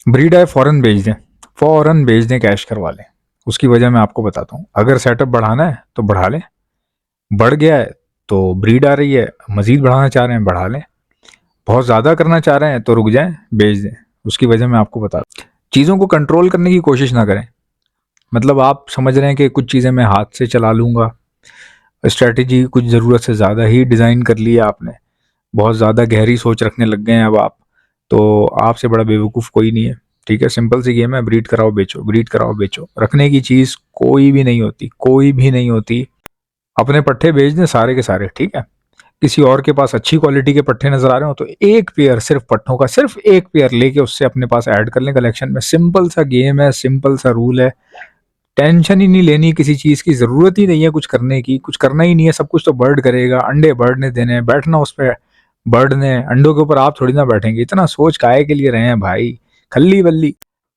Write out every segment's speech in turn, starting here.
Breed आए फ़ौरन भेज दें, कैश करवा लें। उसकी वजह मैं आपको बताता हूँ। अगर सेटअप बढ़ाना है तो बढ़ा लें, बढ़ गया है तो ब्रीड आ रही है, मज़ीद बढ़ाना चाह रहे हैं बढ़ा लें, बहुत ज़्यादा करना चाह रहे हैं तो रुक जाएँ, बेच दें। उसकी वजह मैं आपको बता, चीज़ों को कंट्रोल करने की कोशिश ना करें। मतलब आप समझ रहे हैं कि कुछ चीज़ें मैं हाथ से चला लूँगा, स्ट्रैटेजी कुछ ज़रूरत से ज़्यादा ही डिज़ाइन कर ली है आपने, बहुत ज़्यादा गहरी सोच रखने लग गए हैं अब आप, तो आपसे बड़ा बेवकूफ़ कोई नहीं है। ठीक है, सिंपल सी गेम है, ब्रीड कराओ बेचो, ब्रीड कराओ बेचो। रखने की चीज़ कोई भी नहीं होती, कोई भी नहीं होती। अपने पट्ठे बेच दें सारे के सारे, ठीक है? किसी और के पास अच्छी क्वालिटी के पट्ठे नज़र आ रहे हो तो एक पेयर सिर्फ पट्ठों का, सिर्फ एक पेयर लेके उससे अपने पास ऐड कर लें कलेक्शन में। सिंपल सा गेम है, सिंपल सा रूल है। टेंशन ही नहीं लेनी, किसी चीज़ की ज़रूरत ही नहीं है कुछ करने की, कुछ करना ही नहीं है, सब कुछ तो बर्ड करेगा। अंडे बर्ड ने देने हैं, बैठना उस पे बर्ड ने, अंडों के ऊपर आप थोड़ी ना बैठेंगे। इतना सोच काहे के लिए रहे हैं भाई, खल्ली बल्ली।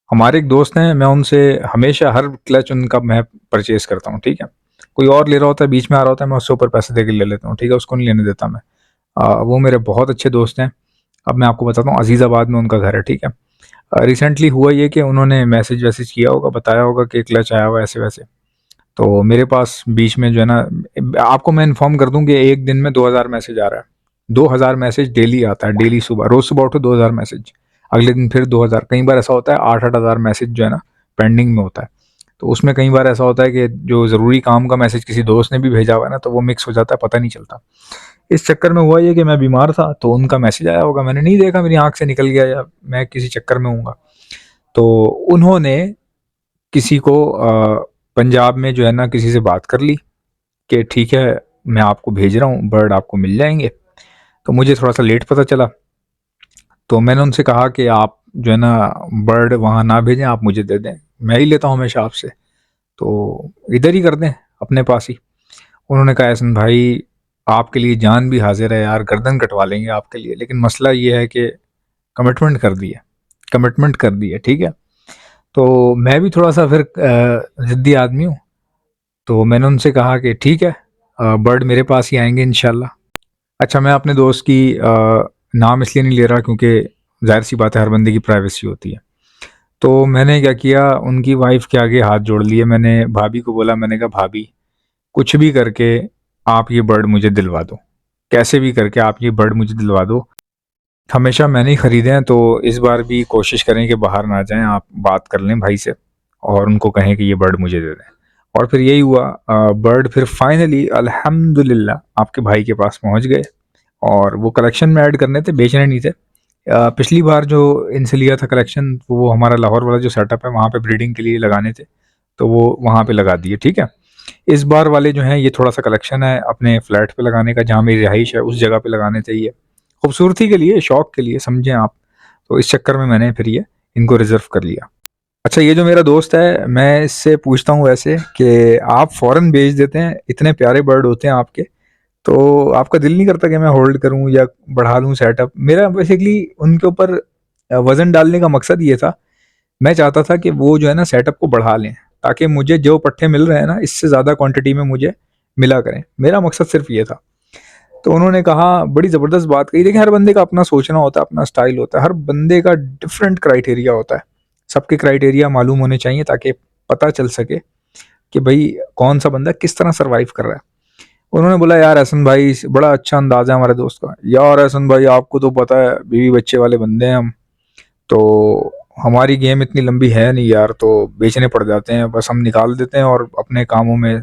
हमारे एक दोस्त हैं, मैं उनसे हमेशा हर क्लच उनका मैं परचेज करता हूँ, ठीक है? कोई और ले रहा होता है, बीच में आ रहा होता है, मैं उससे ऊपर पैसे दे के ले लेता हूँ, ठीक है? उसको नहीं लेने देता मैं। वो मेरे बहुत अच्छे दोस्त हैं। अब मैं आपको बताता हूँ, अजीज़ाबाद में उनका घर है, ठीक है? रिसेंटली हुआ ये कि उन्होंने मैसेज वैसेज किया होगा, बताया होगा कि क्लच आया हुआ ऐसे वैसे। तो मेरे पास बीच में जो है ना, आपको मैं इन्फॉर्म कर दूं कि एक दिन में 2000 मैसेज आ रहा है। 2000 मैसेज डेली आता है, डेली सुबह, रोज सुबह उठो 2000 मैसेज, अगले दिन फिर 2000। कई बार ऐसा होता है 8-8 हज़ार मैसेज जो है ना पेंडिंग में होता है। तो उसमें कई बार ऐसा होता है कि जो ज़रूरी काम का मैसेज किसी दोस्त ने भी भेजा हुआ है ना, तो वो मिक्स हो जाता है, पता नहीं चलता। इस चक्कर में हुआ ये कि मैं बीमार था, तो उनका मैसेज आया होगा, मैंने नहीं देखा, मेरी आंख से निकल गया, या मैं किसी चक्कर में हूँगा। तो उन्होंने किसी को पंजाब में जो है ना किसी से बात कर ली कि ठीक है, मैं आपको भेज रहा हूँ, बर्ड आपको मिल जाएंगे। तो मुझे थोड़ा सा लेट पता चला, तो मैंने उनसे कहा कि आप जो है ना बर्ड वहाँ ना भेजें, आप मुझे दे दें, मैं ही लेता हूँ हमेशा आपसे, तो इधर ही कर दें अपने पास ही। उन्होंने कहा ऐसा भाई, आपके लिए जान भी हाजिर है यार, गर्दन कटवा लेंगे आपके लिए, लेकिन मसला ये है कि कमिटमेंट कर दी है, कमिटमेंट कर दी है, ठीक है? तो मैं भी थोड़ा सा फिर ज़िद्दी आदमी हूँ, तो मैंने उनसे कहा कि ठीक है, बर्ड मेरे पास ही आएंगे इंशाल्लाह। अच्छा, मैं अपने दोस्त की नाम इसलिए नहीं ले रहा क्योंकि जाहिर सी बात है, हर बंदे की प्राइवेसी होती है। तो मैंने क्या किया, उनकी वाइफ के आगे हाथ जोड़ लिए, मैंने भाभी को बोला, मैंने कहा भाभी, कुछ भी करके आप ये बर्ड मुझे दिलवा दो, कैसे भी करके आप ये बर्ड मुझे दिलवा दो। हमेशा मैंने ही खरीदे हैं, तो इस बार भी कोशिश करें कि बाहर ना जाएं, आप बात कर लें भाई से और उनको कहें कि ये बर्ड मुझे दे दें। और फिर यही हुआ, बर्ड फिर फाइनली अल्हम्दुलिल्लाह आपके भाई के पास पहुंच गए, और वो कलेक्शन में ऐड करने थे, बेचने नहीं थे। पिछली बार जो इनसे लिया था कलेक्शन, वो हमारा लाहौर वाला जो सेटअप है वहाँ पे ब्रीडिंग के लिए लगाने थे, तो वो वहाँ पे लगा दिए, ठीक है? इस बार वाले जो हैं ये थोड़ा सा कलेक्शन है अपने फ्लैट पे लगाने का, जहाँ मेरी रिहाइश है उस जगह पे लगाने चाहिए, खूबसूरती के लिए, शौक के लिए, समझें आप। तो इस चक्कर में मैंने फिर ये इनको रिजर्व कर लिया। अच्छा, ये जो मेरा दोस्त है, मैं इससे पूछता हूँ वैसे कि आप फ़ौरन बेच देते हैं, इतने प्यारे बर्ड होते हैं आपके, तो आपका दिल नहीं करता कि मैं होल्ड करूँ या बढ़ा लूँ सेटअप? मेरा बेसिकली उनके ऊपर वज़न डालने का मकसद ये था, मैं चाहता था कि वो जो है ना सेटअप को बढ़ा लें, ताकि मुझे जो पट्ठे मिल रहे हैं ना, इससे ज़्यादा क्वांटिटी में मुझे मिला करें। मेरा मकसद सिर्फ़ ये था। तो उन्होंने कहा, बड़ी ज़बरदस्त बात कही। देखिए, हर बंदे का अपना सोचना होता है, अपना स्टाइल होता है, हर बंदे का डिफरेंट क्राइटेरिया होता है। सबके क्राइटेरिया मालूम होने चाहिए ताकि पता चल सके कि भाई कौन सा बंदा किस तरह सर्वाइव कर रहा है। उन्होंने बोला, यार एहसन भाई, बड़ा अच्छा अंदाज़ है हमारे दोस्त का। यार एहसन भाई, आपको तो पता है बीवी बच्चे वाले बंदे हैं हम, तो हमारी गेम इतनी लंबी है नहीं यार, तो बेचने पड़ जाते हैं, बस हम निकाल देते हैं और अपने कामों में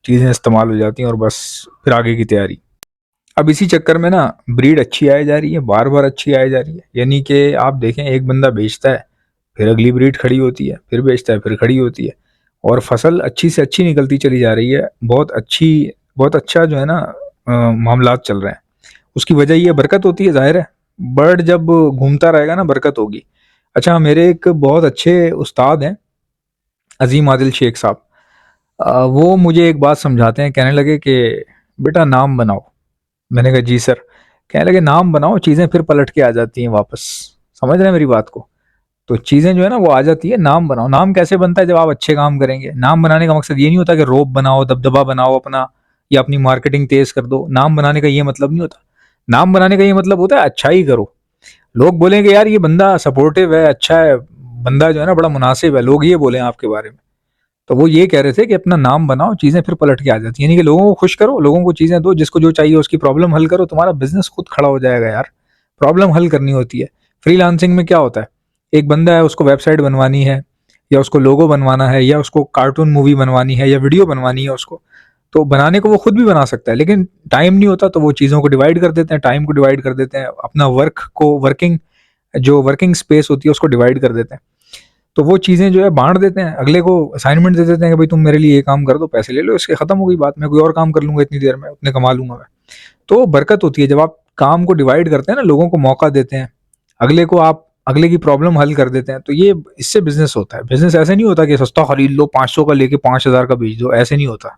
चीज़ें इस्तेमाल हो जाती हैं, और बस फिर आगे की तैयारी। अब इसी चक्कर में ना ब्रीड अच्छी आए जा रही है, बार बार अच्छी आए जा रही है, यानी कि आप देखें, एक बंदा बेचता है, फिर अगली ब्रीड खड़ी होती है, फिर बेचता है, फिर खड़ी होती है, और फसल अच्छी से अच्छी निकलती चली जा रही है। बहुत अच्छी, बहुत अच्छा जो है ना मामलात चल रहे हैं। उसकी वजह ये बरकत होती है, जाहिर है, बर्ड जब घूमता रहेगा ना, बरकत होगी। अच्छा, मेरे एक बहुत अच्छे उस्ताद हैं, अजीम आदिल शेख साहब, वो मुझे एक बात समझाते हैं, कहने लगे कि बेटा नाम बनाओ। मैंने कहा जी सर। कहने लगे नाम बनाओ, चीज़ें फिर पलट के आ जाती हैं वापस। समझ रहे हैं मेरी बात को? तो चीज़ें जो है ना वो आ जाती है, नाम बनाओ। नाम कैसे बनता है? जब आप अच्छे काम करेंगे। नाम बनाने का मकसद ये नहीं होता कि रोब बनाओ, दबदबा बनाओ अपना, या अपनी मार्केटिंग तेज कर दो। नाम बनाने का ये मतलब नहीं होता। नाम बनाने का ये मतलब होता है अच्छाई करो। लोग बोलेंगे यार ये बंदा सपोर्टिव है, अच्छा है, बंदा जो है ना बड़ा मुनासिब है, लोग ये बोले आपके बारे में। तो वो ये कह रहे थे कि अपना नाम बनाओ, चीज़ें फिर पलट के आ जाती हैं। यानी कि लोगों को खुश करो, लोगों को चीज़ें दो, जिसको जो चाहिए उसकी प्रॉब्लम हल करो, तुम्हारा बिज़नेस खुद खड़ा हो जाएगा यार। प्रॉब्लम हल करनी होती है। फ्रीलांसिंग में क्या होता है, एक बंदा है, उसको वेबसाइट बनवानी है, या उसको लोगो बनवाना है, या उसको कार्टून मूवी बनवानी है, या वीडियो बनवानी है उसको, तो बनाने को वो खुद भी बना सकता है, लेकिन टाइम नहीं होता, तो वो चीज़ों को डिवाइड कर देते हैं, टाइम को डिवाइड कर देते हैं, अपना वर्किंग स्पेस होती है उसको डिवाइड कर देते हैं। तो वो चीज़ें जो है बाँट देते हैं, अगले को असाइनमेंट दे देते हैं कि भाई तुम मेरे लिए ये काम कर दो, पैसे ले लो, इसके खत्म हो गई बात, मैं कोई और काम कर लूँगा इतनी देर में, उतने कमा लूँगा मैं। तो बरकत होती है जब आप काम को डिवाइड करते हैं ना, लोगों को मौका देते हैं, अगले की प्रॉब्लम हल कर देते हैं, तो ये इससे बिज़नेस होता है। बिज़नेस ऐसे नहीं होता कि सस्ता खरीद लो, 500 का लेके 5000 का बेच दो, ऐसे नहीं होता।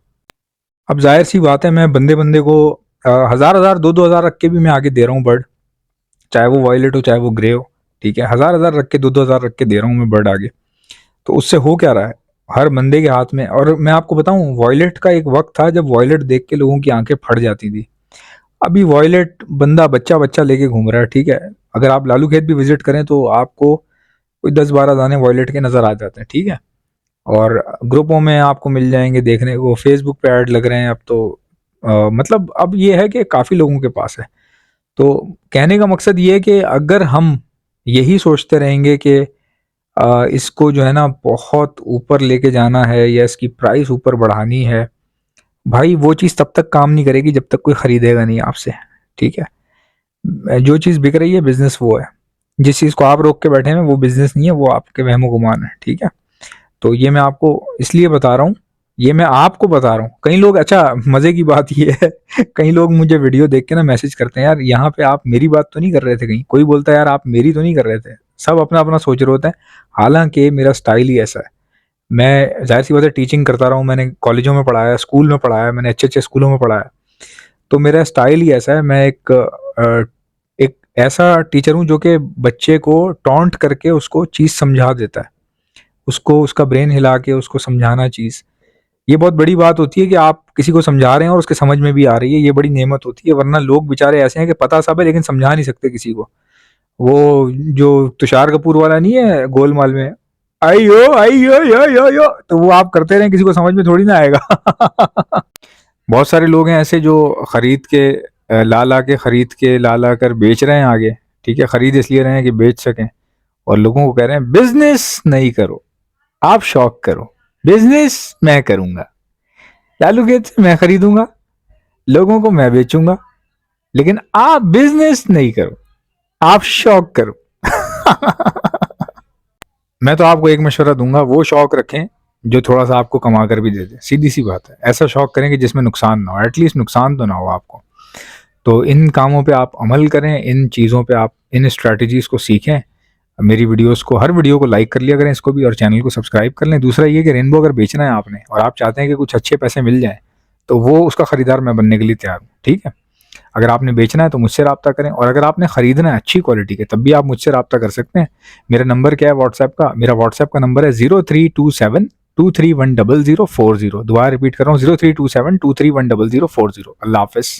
अब ज़ाहिर-सी बात है, मैं बंदे-बंदे को हज़ार-हज़ार, 2-2 हज़ार रख के भी मैं आगे दे रहा हूँ बर्ड, चाहे वो वॉयलेट हो, चाहे वो ग्रे हो, ठीक है? हज़ार-हज़ार रख के, 2-2 हज़ार रख के दे रहा हूँ मैं बर्ड आगे। तो उससे हो क्या रहा है, हर बंदे के हाथ में। और मैं आपको बताऊं, वॉयलेट का एक वक्त था जब वॉयलेट देख के लोगों की आंखें फट जाती थी। अभी वॉयलेट बंदा बच्चा बच्चा लेके घूम रहा है, ठीक है? अगर आप लालू खेत भी विजिट करें तो आपको कोई 10-12 दाने वॉयलेट के नजर आ जाते हैं, ठीक है? और ग्रुपों में आपको मिल जाएंगे देखने को, फेसबुक पे ऐड लग रहे हैं अब तो। मतलब अब ये है कि काफ़ी लोगों के पास है। तो कहने का मकसद ये है कि अगर हम यही सोचते रहेंगे कि इसको जो है ना बहुत ऊपर लेके जाना है, या इसकी प्राइस ऊपर बढ़ानी है, भाई वो चीज़ तब तक काम नहीं करेगी जब तक कोई खरीदेगा नहीं आपसे, ठीक है? जो चीज़ बिक रही है बिजनेस वो है। जिस चीज़ को आप रोक के बैठे हैं वो बिजनेस नहीं है, वो आपके वहमो गुमान है, ठीक है? तो ये मैं आपको इसलिए बता रहा हूँ, ये मैं आपको बता रहा हूँ। कई लोग, अच्छा मजे की बात ये है कई लोग मुझे वीडियो देख के ना मैसेज करते हैं, यार यहाँ पे आप मेरी बात तो नहीं कर रहे थे, कहीं कोई बोलता है यार आप मेरी तो नहीं कर रहे थे। सब अपना अपना सोच रहे होते हैं, हालांकि मेरा स्टाइल ही ऐसा है। मैं जाहिर सी बात है टीचिंग करता रहा हूँ, मैंने कॉलेजों में पढ़ाया, स्कूल में पढ़ाया, मैंने अच्छे अच्छे स्कूलों में पढ़ाया, तो मेरा स्टाइल ही ऐसा है। मैं एक ऐसा टीचर हूँ जो कि बच्चे को टॉन्ट करके उसको चीज़ समझा देता है, उसको उसका ब्रेन हिला के उसको समझाना चीज़। ये बहुत बड़ी बात होती है कि आप किसी को समझा रहे हैं और उसके समझ में भी आ रही है, ये बड़ी नेमत होती है। वरना लोग बेचारे ऐसे हैं कि पता सब है लेकिन समझा नहीं सकते किसी को। वो जो तुषार कपूर वाला नहीं है गोलमाल में, आई यो, तो वो आप करते रहें, किसी को समझ में थोड़ी ना आएगा। बहुत सारे लोग हैं ऐसे जो खरीद के ला ला कर बेच रहे हैं आगे, ठीक है? खरीद इसलिए रहे हैं कि बेच सकें, और लोगों को कह रहे हैं बिजनेस नहीं करो, आप शौक करो, बिजनेस मैं करूंगा, लालू खेत से मैं खरीदूंगा, लोगों को मैं बेचूंगा, लेकिन आप बिजनेस नहीं करो, आप शौक करो। मैं तो आपको एक मशवरा दूंगा, वो शौक रखें जो थोड़ा सा आपको कमा कर भी दे दे, सीधी सी बात है। ऐसा शौक करें कि जिसमें नुकसान ना हो, एटलीस्ट नुकसान तो ना हो आपको। तो इन कामों पे आप अमल करें, इन चीज़ों पे आप इन स्ट्रैटेजीज को सीखें। मेरी वीडियोस को, हर वीडियो को लाइक कर लिया करें, इसको भी, और चैनल को सब्सक्राइब कर लें। दूसरा ये कि रेनबो अगर बेचना है आपने और आप चाहते हैं कि कुछ अच्छे पैसे मिल जाएं, तो वो उसका खरीदार मैं बनने के लिए तैयार हूँ, ठीक है? अगर आपने बेचना है तो मुझसे रब्ता करें, और अगर आपने खरीदना है अच्छी क्वालिटी के, तब भी आप मुझसे रब्ता कर सकते हैं। मेरा नंबर क्या है व्हाट्सएप का? मेरा व्हाट्सएप का नंबर है 0327231040। दोबारा रिपीट कर रहा हूँ, 0327231040। अल्लाह हाफिज़।